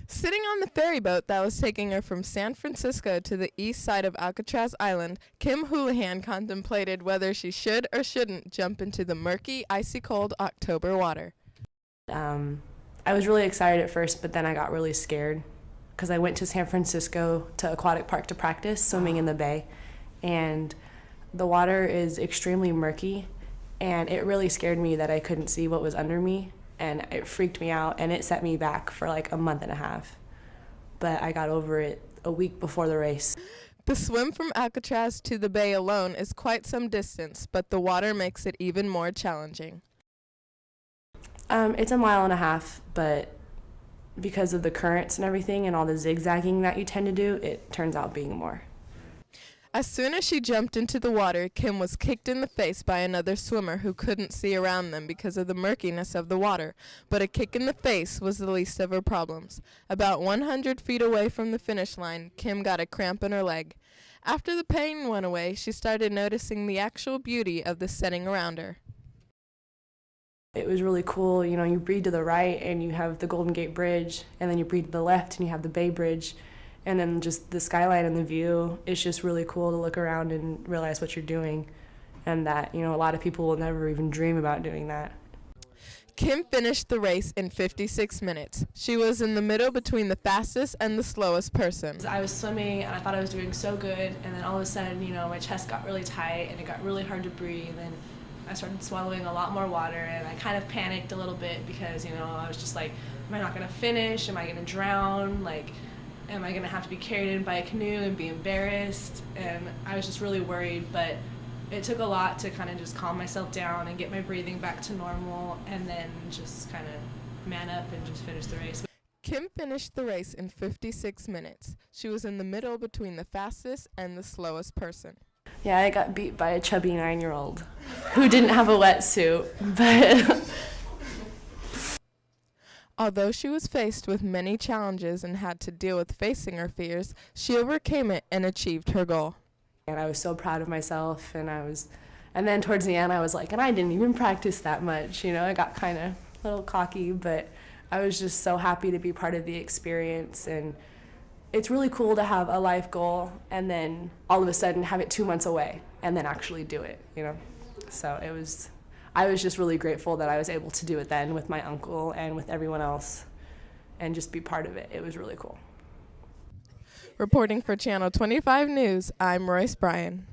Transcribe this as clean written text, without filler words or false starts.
Sitting on the ferry boat that was taking her from San Francisco to the east side of Alcatraz Island, Kim Houlihan contemplated whether she should or shouldn't jump into the murky, icy cold October water. I was really excited at first, but then I got really scared because I went to San Francisco to Aquatic Park to practice swimming in the bay, and the water is extremely murky, and it really scared me that I couldn't see what was under me, and it freaked me out, and it set me back for like a month and a half. But I got over it a week before the race. The swim from Alcatraz to the bay alone is quite some distance, but the water makes it even more challenging. It's a mile and a half, but because of the currents and everything and all the zigzagging that you tend to do, it turns out being more. As soon as she jumped into the water, Kim was kicked in the face by another swimmer who couldn't see around them because of the murkiness of the water, but a kick in the face was the least of her problems. About 100 feet away from the finish line, Kim got a cramp in her leg. After the pain went away, she started noticing the actual beauty of the setting around her. It was really cool. You know, you breathe to the right and you have the Golden Gate Bridge, and then you breathe to the left and you have the Bay Bridge, and then just the skyline and the view. It's just really cool to look around and realize what you're doing, and that, you know, a lot of people will never even dream about doing that. Kim finished the race in 56 minutes. She was in the middle between the fastest and the slowest person. I was swimming and I thought I was doing so good, and then all of a sudden, you know, my chest got really tight and it got really hard to breathe, and I started swallowing a lot more water, and I kind of panicked a little bit because, you know, I was just like, am I not going to finish? Am I going to drown? Like, am I going to have to be carried in by a canoe and be embarrassed? And I was just really worried, but it took a lot to kind of just calm myself down and get my breathing back to normal, and then just kind of man up and just finish the race. Kim finished the race in 56 minutes. She was in the middle between the fastest and the slowest person. Yeah, I got beat by a chubby 9-year-old who didn't have a wetsuit, but Although she was faced with many challenges and had to deal with facing her fears, she overcame it and achieved her goal. And I was so proud of myself, and then towards the end I was like, and I didn't even practice that much, you know, I got kind of a little cocky, but I was just so happy to be part of the experience. And it's really cool to have a life goal and then all of a sudden have it 2 months away and then actually do it, you know. So I was just really grateful that I was able to do it then with my uncle and with everyone else and just be part of it. It was really cool. Reporting for Channel 25 News, I'm Royce Bryan.